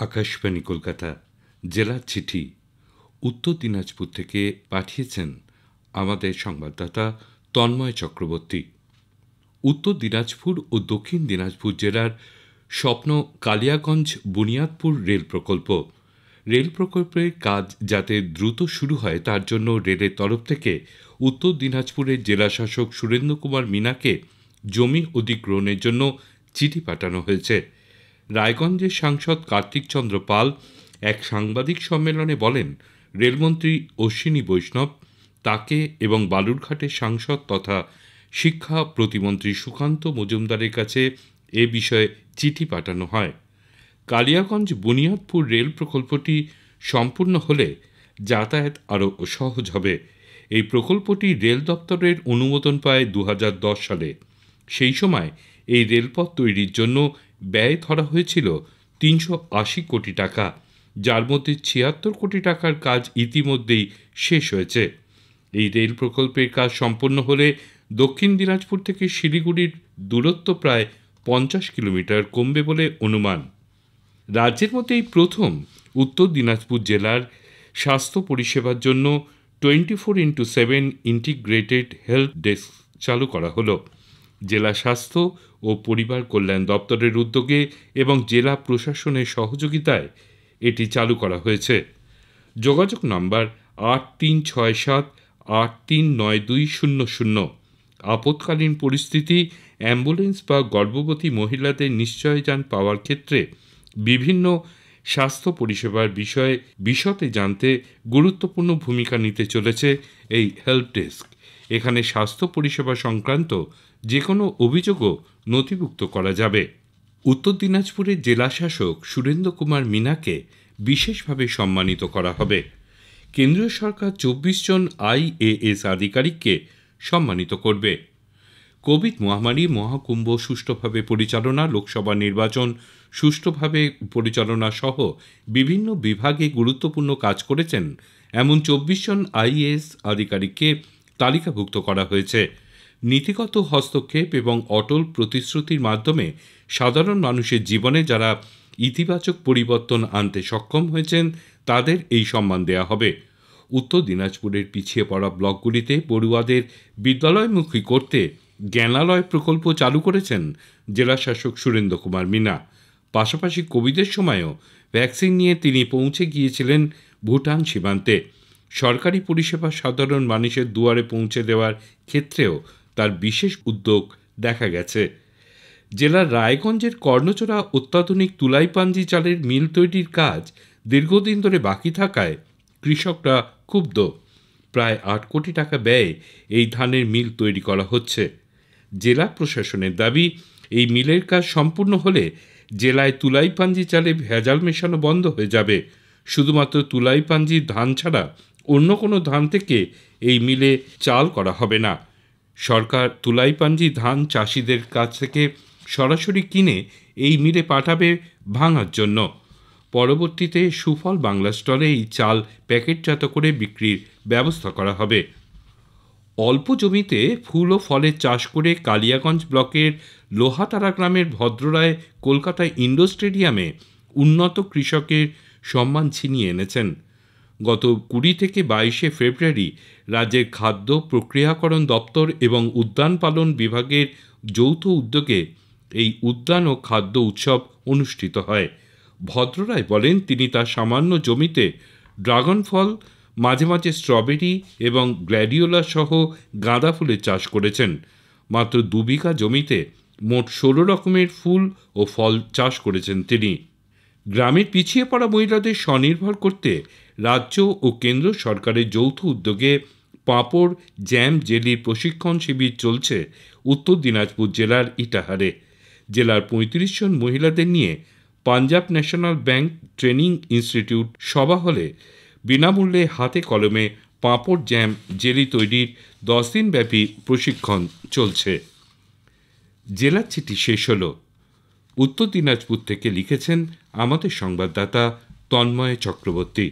আকাশবাণী কলকাতা জেলার চিঠি উত্তর দিনাজপুর থেকে পাঠিয়েছেন আমাদের সংবাদদাতা তন্ময় চক্রবর্তী। উত্তর দিনাজপুর ও দক্ষিণ দিনাজপুর জেলার স্বপ্ন কালিয়াগঞ্জ বুনিয়াদপুর রেল প্রকল্প। রেল প্রকল্পের কাজ যাতে দ্রুত শুরু হয় তার জন্য রেলের তরফ থেকে উত্তর দিনাজপুরের জেলাশাসক সুরেন্দ্র কুমার মিনাকে জমি অধিগ্রহণের জন্য চিঠি পাঠানো হয়েছে। রায়গঞ্জের সাংসদ কার্তিক চন্দ্র পাল এক সাংবাদিক সম্মেলনে বলেন, রেলমন্ত্রী অশ্বিনী বৈষ্ণব তাকে এবং বালুরঘাটের সাংসদ তথা শিক্ষা প্রতিমন্ত্রী সুকান্ত মজুমদারের কাছে এ বিষয়ে চিঠি পাঠানো হয়। কালিয়াগঞ্জ বুনিয়াদপুর রেল প্রকল্পটি সম্পূর্ণ হলে যাতায়াত আরও সহজ হবে। এই প্রকল্পটি রেল দপ্তরের অনুমোদন পায় 2010 সালে। সেই সময় এই রেলপথ তৈরির জন্য ব্যয় ধরা হয়েছিল 380 কোটি টাকা, যার মধ্যে 76 কোটি টাকার কাজ ইতিমধ্যেই শেষ হয়েছে। এই রেল প্রকল্পের কাজ সম্পন্ন হলে দক্ষিণ দিনাজপুর থেকে শিলিগুড়ির দূরত্ব প্রায় 50 কিলোমিটার কমবে বলে অনুমান। রাজ্যের মধ্যে এই প্রথম উত্তর দিনাজপুর জেলার স্বাস্থ্য পরিষেবার জন্য 24x7 ইন্টিগ্রেটেড হেলথ ডেস্ক চালু করা হলো। জেলা স্বাস্থ্য ও পরিবার কল্যাণ দপ্তরের উদ্যোগে এবং জেলা প্রশাসনের সহযোগিতায় এটি চালু করা হয়েছে। যোগাযোগ নম্বর 8367839200। আপৎকালীন পরিস্থিতি, অ্যাম্বুলেন্স বা গর্ভবতী মহিলাদের নিশ্চয়যান পাওয়ার ক্ষেত্রে বিভিন্ন স্বাস্থ্য পরিষেবার বিষয়ে বিশদে জানতে গুরুত্বপূর্ণ ভূমিকা নিতে চলেছে এই হেল্প ডেস্ক। এখানে স্বাস্থ্য পরিষেবা সংক্রান্ত যে কোনো অভিযোগও নথিভুক্ত করা যাবে। উত্তর দিনাজপুরের জেলাশাসক সুরেন্দ্র কুমার মিনাকে বিশেষভাবে সম্মানিত করা হবে। কেন্দ্রীয় সরকার 24 জন IAS আধিকারিককে সম্মানিত করবে। কোভিড মহামারী, মহাকুম্ভ সুষ্ঠুভাবে পরিচালনা, লোকসভা নির্বাচন সুষ্ঠুভাবে পরিচালনা সহ বিভিন্ন বিভাগে গুরুত্বপূর্ণ কাজ করেছেন এমন 24 জন IAS আধিকারিককে তালিকাভুক্ত করা হয়েছে। নীতিগত হস্তক্ষেপ এবং অটল প্রতিশ্রুতির মাধ্যমে সাধারণ মানুষের জীবনে যারা ইতিবাচক পরিবর্তন আনতে সক্ষম হয়েছেন তাদের এই সম্মান দেয়া হবে। উত্তর দিনাজপুরের পিছিয়ে পড়া ব্লকগুলিতে পড়ুয়াদের বিদ্যালয়মুখী করতে জ্ঞানালয় প্রকল্প চালু করেছেন জেলাশাসক সুরেন্দ্র কুমার মিনা। পাশাপাশি কোভিডের সময়ও ভ্যাকসিন নিয়ে তিনি পৌঁছে গিয়েছিলেন ভুটান সীমান্তে। সরকারি পরিষেবা সাধারণ মানুষের দুয়ারে পৌঁছে দেওয়ার ক্ষেত্রেও তার বিশেষ উদ্যোগ দেখা গেছে। জেলার রায়গঞ্জের কর্ণচোরা অত্যাধুনিক তুলাইপাঞ্জি চালের মিল তৈরির কাজ দীর্ঘদিন ধরে বাকি থাকায় কৃষকরা ক্ষুব্ধ। প্রায় 8 কোটি টাকা ব্যয়ে এই ধানের মিল তৈরি করা হচ্ছে। জেলা প্রশাসনের দাবি, এই মিলের কাজ সম্পূর্ণ হলে জেলায় তুলাইপাঞ্জি চালে ভেজাল মেশানো বন্ধ হয়ে যাবে। শুধুমাত্র তুলাইপাঞ্জি ধান ছাড়া অন্য কোনো ধান থেকে এই মিলে চাল করা হবে না। সরকার তুলাইপাঞ্জি ধান চাষিদের কাছ থেকে সরাসরি কিনে এই মিলে পাঠাবে ভাঙার জন্য। পরবর্তীতে সুফল বাংলা স্টলে এই চাল প্যাকেটজাত করে বিক্রির ব্যবস্থা করা হবে। অল্প জমিতে ফুল ও ফলের চাষ করে কালিয়াগঞ্জ ব্লকের লোহাতারা গ্রামের ভদ্ররায় কলকাতায় ইন্ডোর স্টেডিয়ামে উন্নত কৃষকের সম্মান ছিনিয়ে এনেছেন। গত 20 থেকে 22 ফেব্রুয়ারি রাজ্যের খাদ্য প্রক্রিয়াকরণ দপ্তর এবং উদ্যান পালন বিভাগের যৌথ উদ্যোগে এই উদ্যান ও খাদ্য উৎসব অনুষ্ঠিত হয়। ভদ্ররায় বলেন, তিনি তার সামান্য জমিতে ড্রাগন ফল, মাঝে মাঝে স্ট্রবেরি এবং গ্ল্যাডিওলা সহ গাঁদা ফুলের চাষ করেছেন। মাত্র 2 বিঘা জমিতে মোট 16 রকমের ফুল ও ফল চাষ করেছেন তিনি। গ্রামের পিছিয়ে পড়া মহিলাদের স্বনির্ভর করতে রাজ্য ও কেন্দ্র সরকারের যৌথ উদ্যোগে পাঁপড়, জ্যাম, জেলির প্রশিক্ষণ শিবির চলছে উত্তর দিনাজপুর জেলার ইটাহারে। জেলার 35 জন মহিলাদের নিয়ে Punjab national bank training institute সভা হলে বিনামূল্যে হাতে কলমে পাঁপড়, জ্যাম, জেলি তৈরির 10 দিন ব্যাপী প্রশিক্ষণ চলছে। জেলার চিঠি শেষ হল। উত্তর দিনাজপুর থেকে লিখেছেন আমাদের সংবাদদাতা তন্ময় চক্রবর্তী।